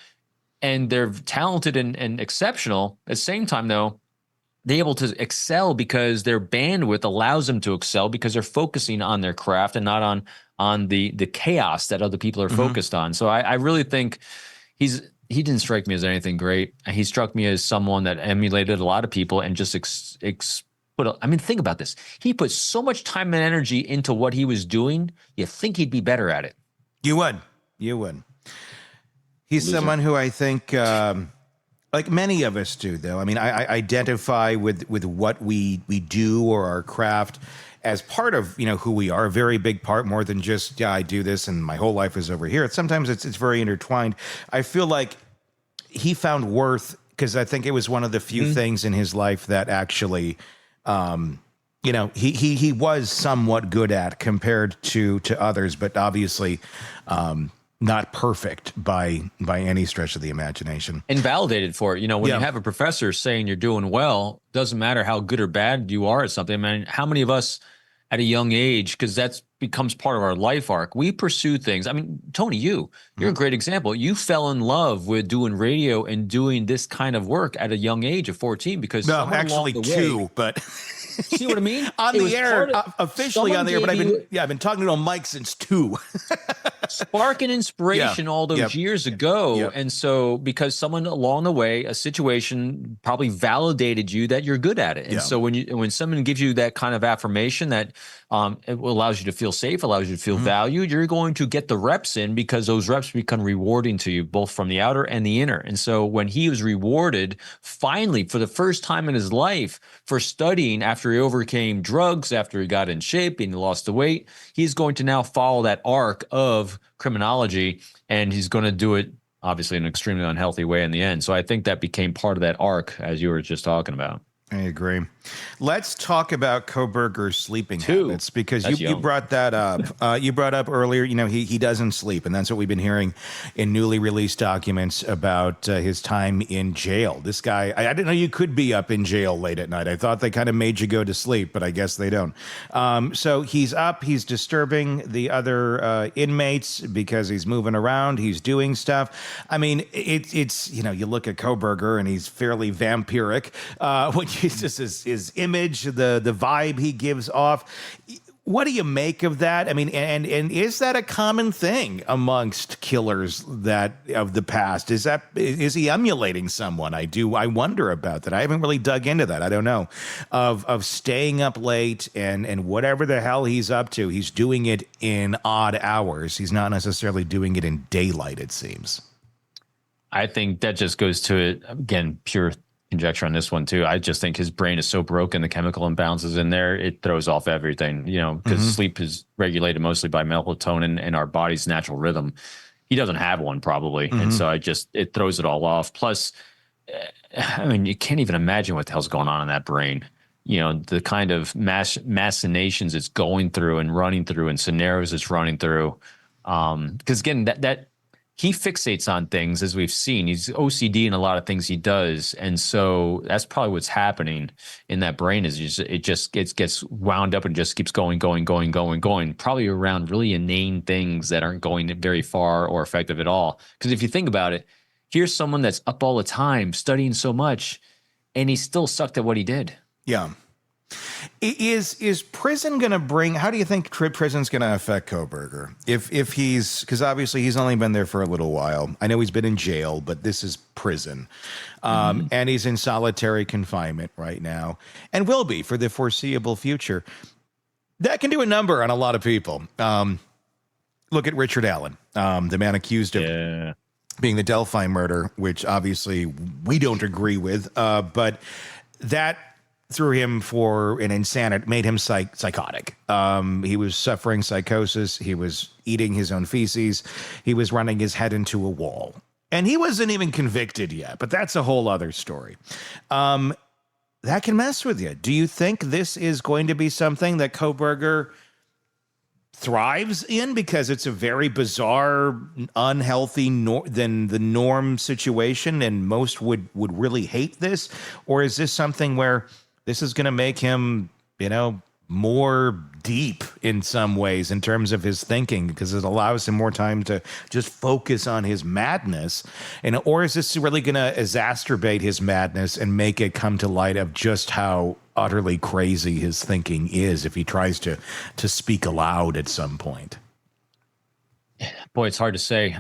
and they're talented and exceptional. At the same time, though, they're able to excel because their bandwidth allows them to excel because they're focusing on their craft and not on the chaos that other people are focused on. So I really think he didn't strike me as anything great. He struck me as someone that emulated a lot of people and just think about this. He put so much time and energy into what he was doing. You think he'd be better at it. You would. He's someone who I think, like many of us do, though. I mean, I identify with what we do or our craft as part of, who we are, a very big part, more than just, I do this and my whole life is over here. Sometimes it's very intertwined. I feel like he found worth, because I think it was one of the few things in his life that actually, he was somewhat good at compared to others, but obviously not perfect by any stretch of the imagination. And validated for it. You know, when Yeah. you have a professor saying you're doing well, doesn't matter how good or bad you are at something. I mean, how many of us at a young age, because that's becomes part of our life arc, we pursue things. I mean, Tony, you're a great example. You fell in love with doing radio and doing this kind of work at a young age of 14 because No, someone actually along the way- 2, but See what I mean? on It was the air, part of- officially someone on the air, but gave I've been talking to a mic since 2. spark and inspiration all those Yep. years ago. Yep. And so because someone along the way, a situation probably validated you that you're good at it. And Yeah. so when someone gives you that kind of affirmation that it allows you to feel safe, allows you to feel valued, you're going to get the reps in because those reps become rewarding to you both from the outer and the inner. And so when he was rewarded finally for the first time in his life for studying after he overcame drugs, after he got in shape and he lost the weight, he's going to now follow that arc of criminology, and he's going to do it obviously in an extremely unhealthy way in the end. So I think that became part of that arc as you were just talking about. I agree. Let's talk about Kohberger's sleeping habits, because you young. brought that up. You brought up earlier, he doesn't sleep, and that's what we've been hearing in newly released documents about his time in jail. This guy, I didn't know you could be up in jail late at night. I thought they kind of made you go to sleep, but I guess they don't. So he's up, he's disturbing the other inmates because he's moving around, he's doing stuff. I mean, it's you look at Kohberger and he's fairly vampiric. When he's just his image, the vibe he gives off. What do you make of that? I mean, and is that a common thing amongst killers that of the past? Is he emulating someone? I wonder about that. I haven't really dug into that. I don't know. Of staying up late and whatever the hell he's up to, he's doing it in odd hours. He's not necessarily doing it in daylight, it seems. I think that just goes to it again, pure conjecture on this one too. I just think his brain is so broken, the chemical imbalances in there, it throws off everything, because sleep is regulated mostly by melatonin and our body's natural rhythm. He doesn't have one probably. And so it throws it all off. Plus, I mean, you can't even imagine what the hell's going on in that brain. The kind of machinations it's going through and running through and scenarios it's running through. Because again, that he fixates on things, as we've seen. He's OCD in a lot of things he does. And so that's probably what's happening in that brain is it just gets wound up and just keeps going, probably around really inane things that aren't going very far or effective at all. Because if you think about it, here's someone that's up all the time, studying so much, and he still sucked at what he did. Yeah. Is prison going to bring, how do you think prison's going to affect Kohberger? If he's, because obviously he's only been there for a little while. I know he's been in jail, but this is prison. And he's in solitary confinement right now and will be for the foreseeable future. That can do a number on a lot of people. Look at Richard Allen, the man accused of being the Delphi murder, which obviously we don't agree with, but that threw him for an insanity, made him psychotic. He was suffering psychosis. He was eating his own feces. He was running his head into a wall. And he wasn't even convicted yet, but that's a whole other story. That can mess with you. Do you think this is going to be something that Kohberger thrives in because it's a very bizarre, unhealthy than the norm situation and most would really hate this? Or is this something where this is going to make him, more deep in some ways in terms of his thinking because it allows him more time to just focus on his madness? Or is this really going to exacerbate his madness and make it come to light of just how utterly crazy his thinking is if he tries to speak aloud at some point? Boy, it's hard to say.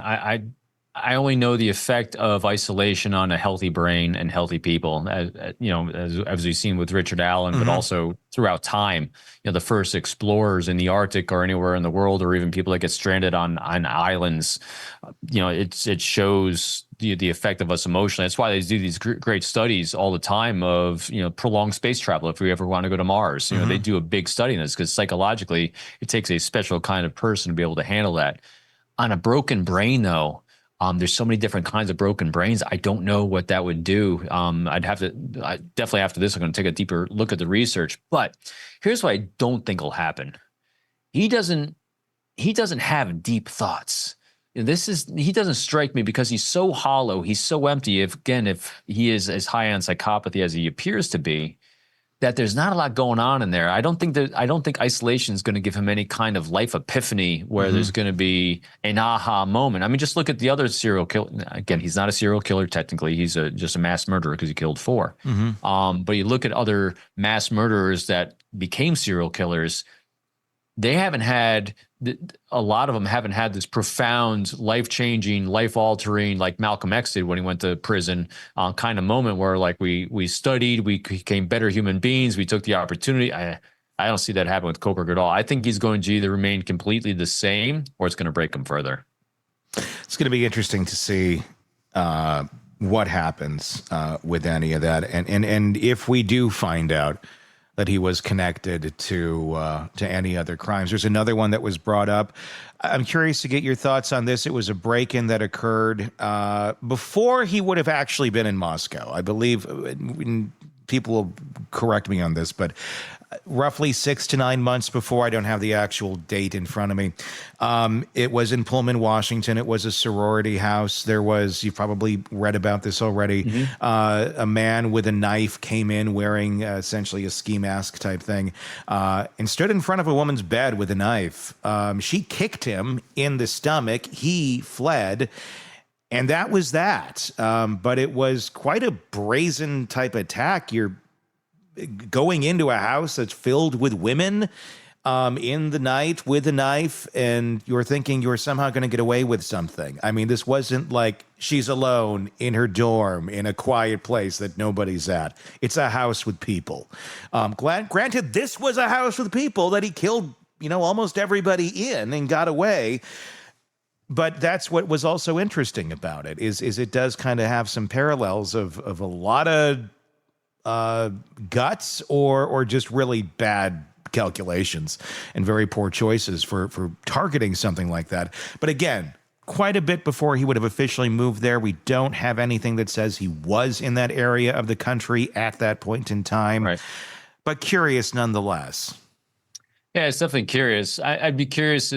I only know the effect of isolation on a healthy brain and healthy people, as we've seen with Richard Allen, but also throughout time. The first explorers in the Arctic or anywhere in the world, or even people that get stranded on islands, it shows the effect of us emotionally. That's why they do these great studies all the time of prolonged space travel. If we ever want to go to Mars, they do a big study on this because psychologically it takes a special kind of person to be able to handle that. On a broken brain, though. There's so many different kinds of broken brains. I don't know what that would do. I definitely after this, I'm going to take a deeper look at the research. But here's what I don't think will happen. He doesn't have deep thoughts. he doesn't strike me because he's so hollow, he's so empty. If he is as high on psychopathy as he appears to be, that there's not a lot going on in there. I don't think isolation is going to give him any kind of life epiphany where there's going to be an aha moment. I mean, just look at the other serial killer. Again, he's not a serial killer technically. He's just a mass murderer because he killed 4. But you look at other mass murderers that became serial killers. They haven't had, a lot of them haven't had this profound, life-changing, life-altering, like Malcolm X did when he went to prison, kind of moment where like we studied, we became better human beings, we took the opportunity. I don't see that happen with Kohberger at all. I think he's going to either remain completely the same or it's going to break him further. It's going to be interesting to see what happens with any of that, and if we do find out that he was connected to any other crimes. There's another one that was brought up. I'm curious to get your thoughts on this. It was a break-in that occurred before he would have actually been in Moscow. I believe, people will correct me on this, but roughly 6 to 9 months before. I don't have the actual date in front of me. It was in Pullman, Washington. It was a sorority house. There was, you've probably read about this already, a man with a knife came in wearing essentially a ski mask type thing and stood in front of a woman's bed with a knife. She kicked him in the stomach. He fled. And that was that. But it was quite a brazen type attack. You're going into a house that's filled with women in the night with a knife, and you're thinking you're somehow going to get away with something. I mean, this wasn't like she's alone in her dorm in a quiet place that nobody's at. It's a house with people. Granted, this was a house with people that he killed, almost everybody in and got away. But that's what was also interesting about it is it does kind of have some parallels of a lot of guts or just really bad calculations and very poor choices for targeting something like that. But again, quite a bit before he would have officially moved there. We don't have anything that says he was in that area of the country at that point in time. Right. But curious nonetheless. Yeah, it's definitely curious. I'd be curious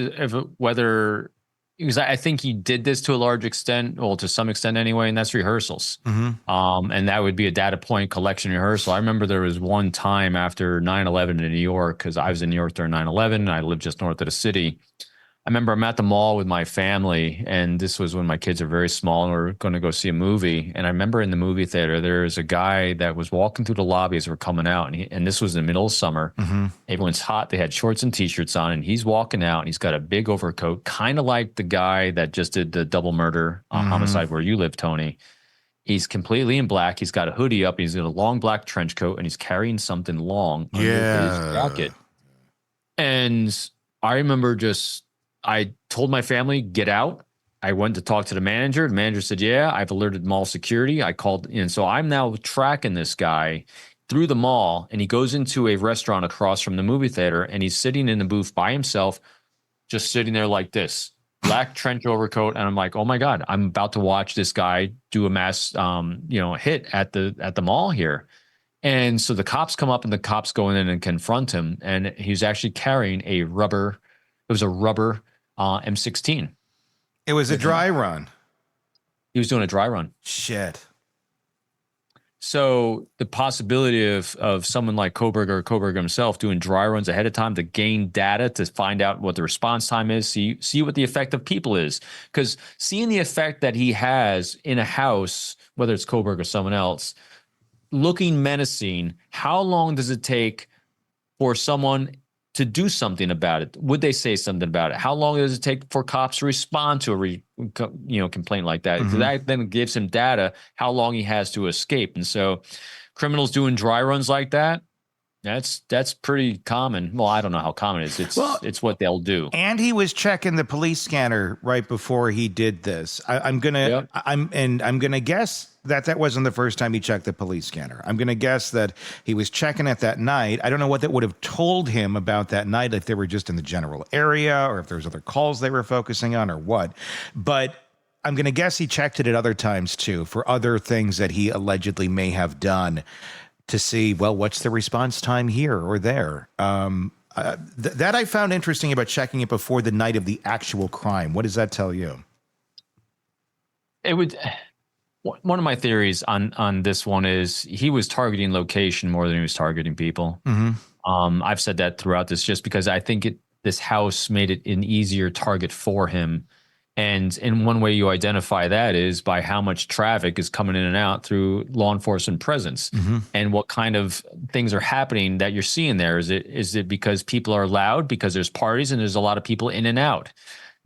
whether, because I think he did this to a large extent, well, to some extent anyway, and that's rehearsals. And that would be a data point collection rehearsal. I remember there was one time after 9/11 in New York, because I was in New York during 9/11, and I lived just north of the city. I remember I'm at the mall with my family, and this was when my kids are very small, and we're going to go see a movie. And I remember in the movie theater, there's a guy that was walking through the lobby as we're coming out, and this was in the middle of summer. Everyone's hot. They had shorts and T-shirts on, and he's walking out, and he's got a big overcoat, kind of like the guy that just did the double murder homicide where you live, Tony. He's completely in black. He's got a hoodie up. He's got a long black trench coat, and he's carrying something long under his jacket. And I remember I told my family, get out. I went to talk to the manager. The manager said, yeah, I've alerted mall security. I called in. So I'm now tracking this guy through the mall, and he goes into a restaurant across from the movie theater, and he's sitting in the booth by himself, just sitting there like this, black trench overcoat. And I'm like, oh my God, I'm about to watch this guy do a mass, hit at the mall here. And so the cops come up, and the cops go in and confront him. And he's actually carrying a rubber M16. It was a dry run. He was doing a dry run. Shit. So the possibility of someone like Kohberger himself doing dry runs ahead of time to gain data to find out what the response time is, see what the effect of people is. Because seeing the effect that he has in a house, whether it's Kohberger or someone else, looking menacing, how long does it take for someone to do something about it? Would they say something about it? How long does it take for cops to respond to a complaint like that? That then gives him data how long he has to escape. And so criminals doing dry runs like that, that's pretty common. Well, I don't know how common it is. It's what they'll do. And he was checking the police scanner right before he did this. I'm gonna guess that wasn't the first time he checked the police scanner. I'm gonna guess that he was checking it that night. I don't know what that would have told him about that night, if they were just in the general area or if there was other calls they were focusing on or what. But I'm gonna guess he checked it at other times too for other things that he allegedly may have done, to see, well, what's the response time here or there? That I found interesting about checking it before the night of the actual crime. What does that tell you? It would. One of my theories on this one is he was targeting location more than he was targeting people. I've said that throughout this, just because I think this house made it an easier target for him. And in one way you identify that is by how much traffic is coming in and out through law enforcement presence, and what kind of things are happening that you're seeing there. Is it because people are loud because there's parties and there's a lot of people in and out?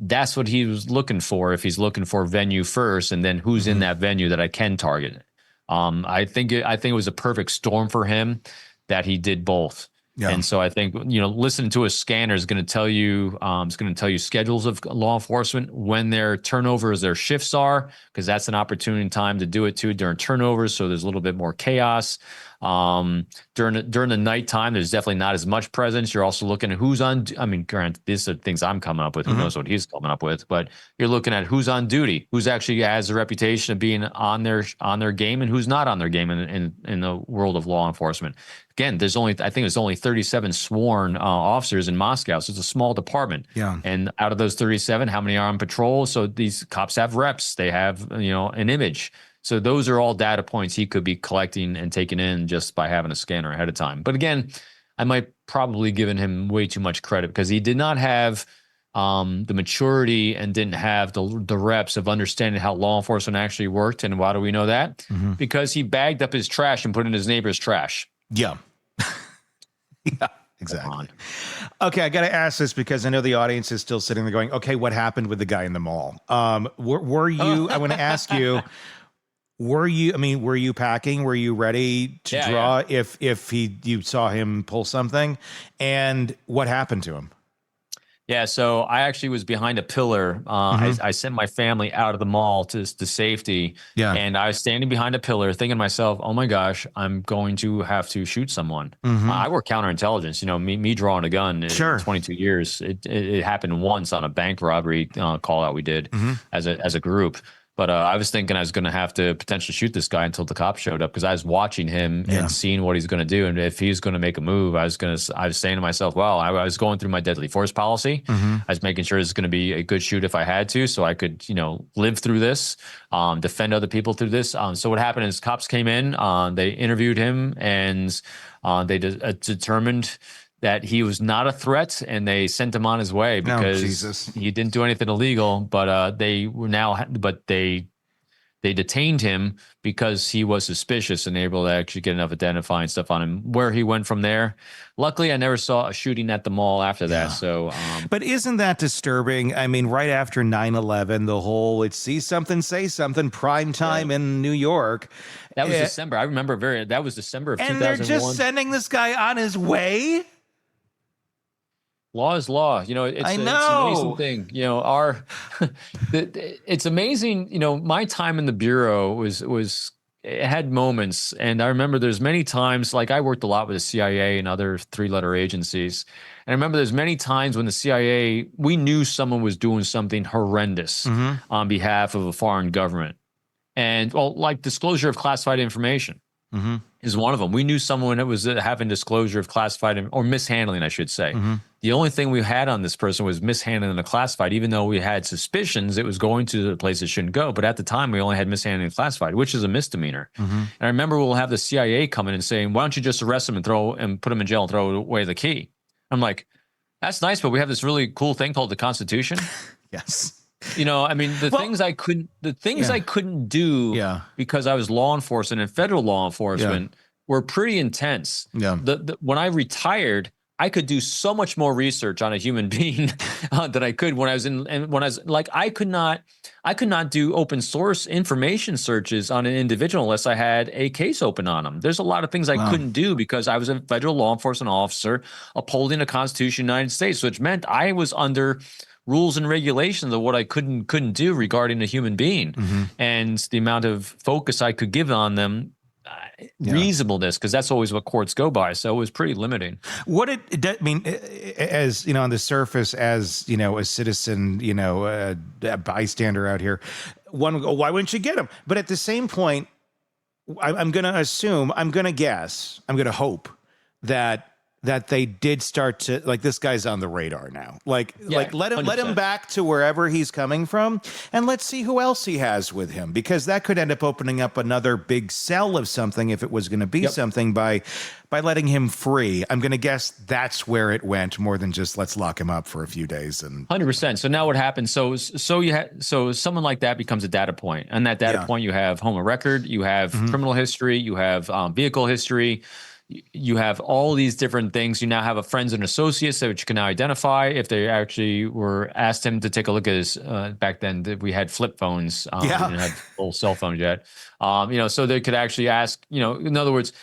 That's what he was looking for. If he's looking for venue first, and then who's in that venue that I can target. I think it was a perfect storm for him that he did both. Yeah. And so I think, listening to a scanner is going to tell you, schedules of law enforcement, when their turnovers, their shifts are, because that's an opportunity time to do it too during turnovers. So there's a little bit more chaos. During the nighttime, there's definitely not as much presence. You're also looking at who's on. I mean, granted, these are things I'm coming up with. Who knows what he's coming up with? But you're looking at who's on duty, who's actually has a reputation of being on their game, and who's not on their game in the world of law enforcement. Again, I think there's only 37 sworn officers in Moscow, so it's a small department. Yeah. And out of those 37, how many are on patrol? So these cops have reps. They have an image. So those are all data points he could be collecting and taking in just by having a scanner ahead of time. But again, I might probably given him way too much credit because he did not have the maturity and didn't have the reps of understanding how law enforcement actually worked. And why do we know that? Because he bagged up his trash and put it in his neighbor's trash. Yeah. Yeah, exactly. Okay, I got to ask this because I know the audience is still sitting there going, okay, what happened with the guy in the mall? Were you, I want to ask you, were you packing? Were you ready to draw if you saw him pull something? And what happened to him? Yeah, so I actually was behind a pillar. I sent my family out of the mall to safety. Yeah. And I was standing behind a pillar thinking to myself, oh my gosh, I'm going to have to shoot someone. I work counterintelligence. Me drawing a gun in 22 years. It happened once on a bank robbery call out we did as a group. But I was thinking I was going to have to potentially shoot this guy until the cops showed up because I was watching him and seeing what he's going to do. And if he's going to make a move, I was saying to myself, well, I was going through my deadly force policy. I was making sure it's going to be a good shoot if I had to, so I could, live through this, defend other people through this. So what happened is cops came in, they interviewed him, and they determined that he was not a threat, and they sent him on his way because he didn't do anything illegal. But they detained him because he was suspicious and able to actually get enough identifying stuff on him. Where he went from there, luckily, I never saw a shooting at the mall after that. So, but isn't that disturbing? I mean, right after 9/11, the whole "it's see something, say something" prime time in New York. That was December. I remember that was December of 2001. And they're just sending this guy on his way. Law is law. It's an amazing thing. It's amazing. My time in the Bureau it had moments. And I remember there's many times, like I worked a lot with the CIA and other 3-letter agencies. And I remember there's many times when the CIA, we knew someone was doing something horrendous on behalf of a foreign government. And like disclosure of classified information. Is one of them. We knew someone that was having disclosure of classified or mishandling, I should say. The only thing we had on this person was mishandling the classified, even though we had suspicions it was going to the place it shouldn't go. But at the time, we only had mishandling classified, which is a misdemeanor. And I remember we'll have the CIA come in and saying, why don't you just arrest him and put him in jail and throw away the key? I'm like, that's nice, but we have this really cool thing called the Constitution. Yes. Things I couldn't do because I was law enforcement and federal law enforcement were pretty intense. Yeah. When I retired, I could do so much more research on a human being than I could when I was I could not do open source information searches on an individual unless I had a case open on them. There's a lot of things I couldn't do because I was a federal law enforcement officer upholding the Constitution of the United States, which meant I was under rules and regulations of what I couldn't do regarding a human being, and the amount of focus I could give on them, reasonableness, because that's always what courts go by. So it was pretty limiting. What it mean, as on the surface, as a citizen, a bystander out here, one would go, why wouldn't you get him? But at the same point, I'm going to assume, I'm going to guess, I'm going to hope that that they did start to, like, this guy's on the radar now. Like let him 100%. back to wherever he's coming from, and let's see who else he has with him, because that could end up opening up another big sell of something if it was going to be something by letting him free. I'm going to guess that's where it went, more than just let's lock him up for a few days. And 100%. So now what happens? So someone like that becomes a data point, and that data point, you have home of record, you have criminal history, you have vehicle history. You have all these different things. You now have a friends and associates that you can now identify if they actually were asked him to take a look at his. Back then, we had flip phones. We didn't have full cell phones yet. So they could actually ask. In other words,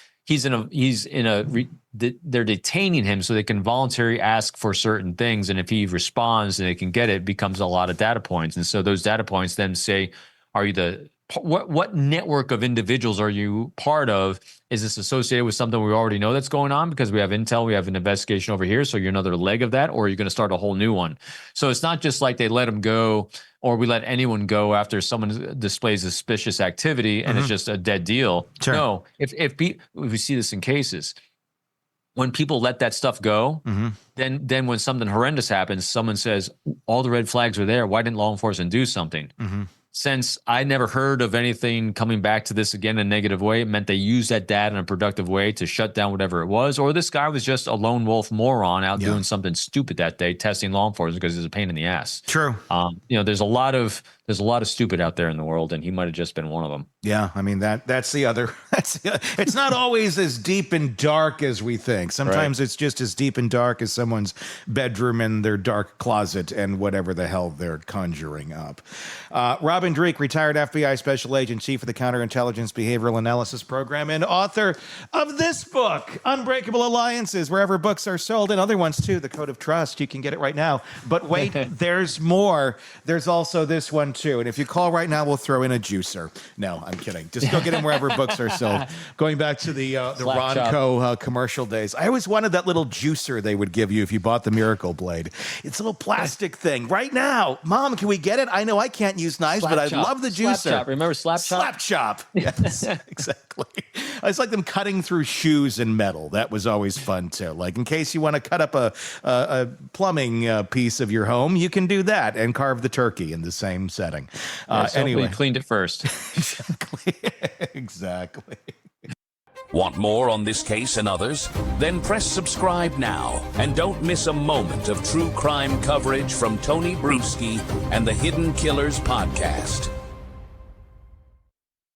they're detaining him so they can voluntarily ask for certain things, and if he responds and they can get it, becomes a lot of data points. And so those data points then say, are you what network of individuals are you part of? Is this associated with something we already know that's going on because we have intel, we have an investigation over here, so you're another leg of that, or are you going to start a whole new one? So it's not just like they let him go, or we let anyone go after someone displays suspicious activity and it's just a dead deal. Sure. No, if we see this in cases, when people let that stuff go, then when something horrendous happens, someone says, all the red flags were there, why didn't law enforcement do something? Since I never heard of anything coming back to this again in a negative way, it meant they used that data in a productive way to shut down whatever it was, or this guy was just a lone wolf moron out doing something stupid that day, testing law enforcement because it's a pain in the ass. True. There's a lot of stupid out there in the world, and he might have just been one of them. Yeah, I mean that's the other. It's not always as deep and dark as we think. Sometimes it's just as deep and dark as someone's bedroom and their dark closet and whatever the hell they're conjuring up. Robin Dreek, retired FBI Special Agent, Chief of the Counterintelligence Behavioral Analysis Program, and author of this book, Unbreakable Alliances, wherever books are sold, and other ones too, The Code of Trust. You can get it right now. But wait, there's more. There's also this one too. And if you call right now, we'll throw in a juicer. No, I'm kidding. Just go get them wherever books are sold. Going back to the Ronco commercial days, I always wanted that little juicer they would give you if you bought the Miracle Blade. It's a little plastic thing. Right now, Mom, can we get it? I know I can't use knives, but I love the juicer. Slap chop. Remember Slap Chop? Slap Chop. Yes, exactly. It's like them cutting through shoes and metal. That was always fun too. Like in case you want to cut up a plumbing piece of your home, you can do that and carve the turkey in the same setting. Anyway, cleaned it first. Exactly. Want more on this case and others? Then press subscribe now and don't miss a moment of true crime coverage from Tony Brueski and the Hidden Killers podcast.